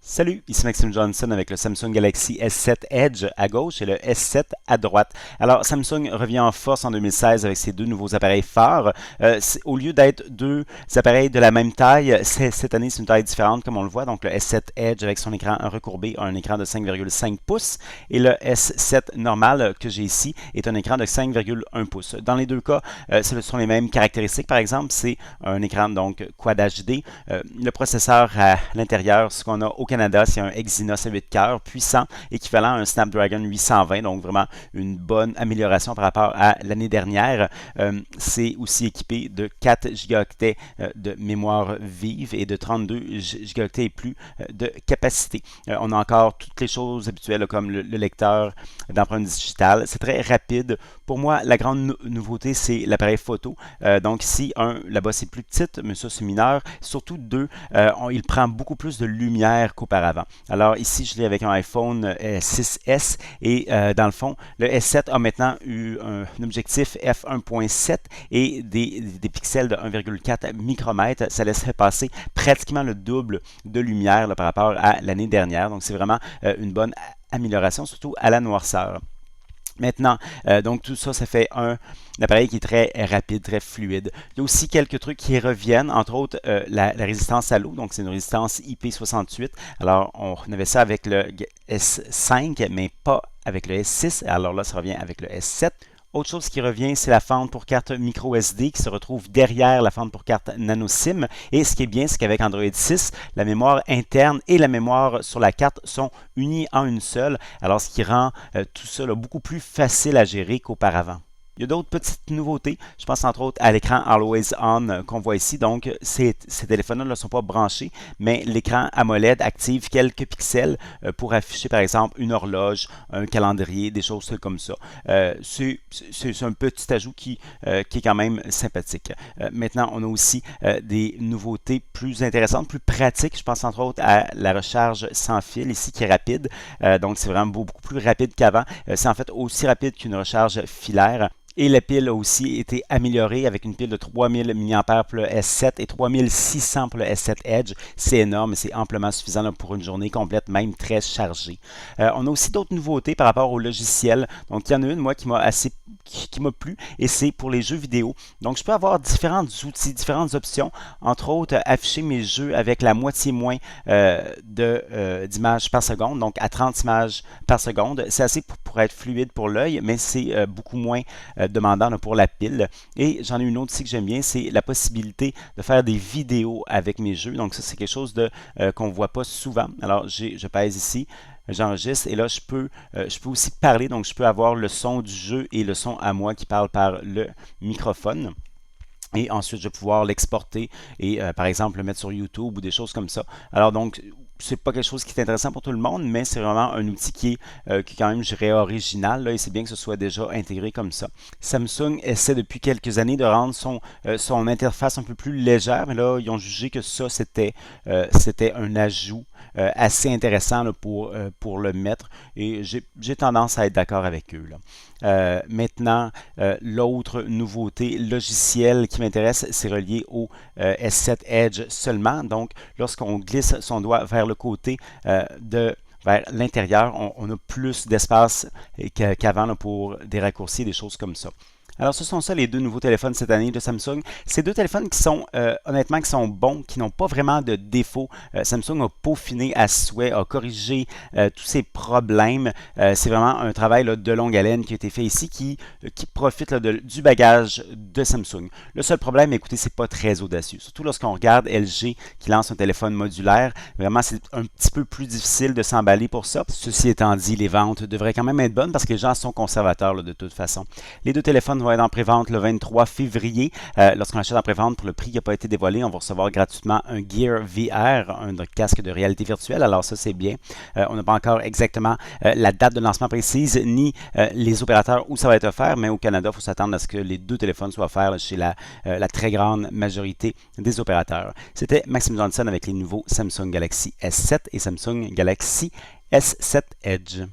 Salut, ici Maxime Johnson avec le Samsung Galaxy S7 Edge à gauche et le S7 à droite. Alors, Samsung revient en force en 2016 avec ses deux nouveaux appareils phares. Au lieu d'être deux appareils de la même taille, cette année, c'est une taille différente comme on le voit. Donc, le S7 Edge avec son écran recourbé a un écran de 5,5 pouces et le S7 normal que j'ai ici est un écran de 5,1 pouces. Dans les deux cas, ce sont les mêmes caractéristiques. Par exemple, c'est un écran donc Quad HD. Le processeur à l'intérieur, ce qu'on a au Canada, c'est un Exynos 8 cœurs puissant, équivalent à un Snapdragon 820, donc vraiment une bonne amélioration par rapport à l'année dernière. C'est aussi équipé de 4 gigaoctets de mémoire vive et de 32 gigaoctets et plus de capacité. On a encore toutes les choses habituelles comme le lecteur d'empreintes digitales. C'est très rapide. Pour moi, la grande nouveauté, c'est l'appareil photo. Donc ici, là-bas c'est plus petite, mais ça c'est mineur. Surtout deux, il prend beaucoup plus de lumière qu'auparavant. Alors ici, je l'ai avec un iPhone 6S et dans le fond, le S7 a maintenant eu un objectif f1.7 et des pixels de 1,4 micromètres. Ça laisserait passer pratiquement le double de lumière là, par rapport à l'année dernière. Donc c'est vraiment une bonne amélioration, surtout à la noirceur. Maintenant, donc tout ça, ça fait un appareil qui est très rapide, très fluide. Il y a aussi quelques trucs qui reviennent, entre autres la résistance à l'eau, donc c'est une résistance IP68. Alors, on avait ça avec le S5, mais pas avec le S6. Alors là, ça revient avec le S7. Autre chose qui revient, c'est la fente pour carte micro SD qui se retrouve derrière la fente pour carte nano SIM. Et ce qui est bien, c'est qu'avec Android 6, la mémoire interne et la mémoire sur la carte sont unies en une seule, alors ce qui rend tout ça là, beaucoup plus facile à gérer qu'auparavant. Il y a d'autres petites nouveautés. Je pense entre autres à l'écran Always On qu'on voit ici. Donc, ces téléphones-là ne sont pas branchés, mais l'écran AMOLED active quelques pixels pour afficher, par exemple, une horloge, un calendrier, des choses comme ça. C'est un petit ajout qui est quand même sympathique. Maintenant, on a aussi des nouveautés plus intéressantes, plus pratiques. Je pense entre autres à la recharge sans fil ici qui est rapide. Donc, c'est vraiment beaucoup plus rapide qu'avant. C'est en fait aussi rapide qu'une recharge filaire. Et la pile a aussi été améliorée avec une pile de 3000 mAh pour le S7 et 3600 pour le S7 Edge. C'est énorme et c'est amplement suffisant là, pour une journée complète, même très chargée. On a aussi d'autres nouveautés par rapport au logiciel. Donc, il y en a une, moi, qui m'a plu et c'est pour les jeux vidéo. Donc, je peux avoir différents outils, différentes options. Entre autres, afficher mes jeux avec la moitié moins d'images par seconde, donc à 30 images par seconde. C'est assez pour être fluide pour l'œil, mais c'est beaucoup moins demandant là, pour la pile. Et j'en ai une autre aussi que j'aime bien, c'est la possibilité de faire des vidéos avec mes jeux. Donc ça, c'est quelque chose qu'on ne voit pas souvent. Alors, je pèse ici. J'enregistre et là, je peux aussi parler. Donc, je peux avoir le son du jeu et le son à moi qui parle par le microphone. Et ensuite, je vais pouvoir l'exporter et, par exemple, le mettre sur YouTube ou des choses comme ça. Alors, donc, c'est pas quelque chose qui est intéressant pour tout le monde, mais c'est vraiment un outil qui est quand même, je dirais, original, là, et c'est bien que ce soit déjà intégré comme ça. Samsung essaie depuis quelques années de rendre son interface un peu plus légère, mais là, ils ont jugé que ça, c'était un ajout assez intéressant là, pour le mettre, et j'ai tendance à être d'accord avec eux, là. Maintenant, l'autre nouveauté logicielle qui m'intéresse, c'est relié au S7 Edge seulement. Donc, lorsqu'on glisse son doigt vers le côté vers l'intérieur, on a plus d'espace qu'avant pour des raccourcis et des choses comme ça. Alors, ce sont ça les deux nouveaux téléphones cette année de Samsung. Ces deux téléphones qui sont, honnêtement, qui sont bons, qui n'ont pas vraiment de défauts. Samsung a peaufiné à souhait, a corrigé tous ces problèmes. C'est vraiment un travail là, de longue haleine qui a été fait ici, qui profite là, du bagage de Samsung. Le seul problème, écoutez, c'est pas très audacieux. Surtout lorsqu'on regarde LG qui lance un téléphone modulaire. Vraiment, c'est un petit peu plus difficile de s'emballer pour ça. Ceci étant dit, les ventes devraient quand même être bonnes parce que les gens sont conservateurs là, de toute façon. Les deux téléphones vont être en prévente le 23 février. Lorsqu'on achète en prévente pour le prix qui n'a pas été dévoilé, on va recevoir gratuitement un Gear VR, un casque de réalité virtuelle. Alors ça, c'est bien. On n'a pas encore exactement la date de lancement précise, ni les opérateurs où ça va être offert, mais au Canada, il faut s'attendre à ce que les deux téléphones soient offerts là, chez la très grande majorité des opérateurs. C'était Maxime Johnson avec les nouveaux Samsung Galaxy S7 et Samsung Galaxy S7 Edge.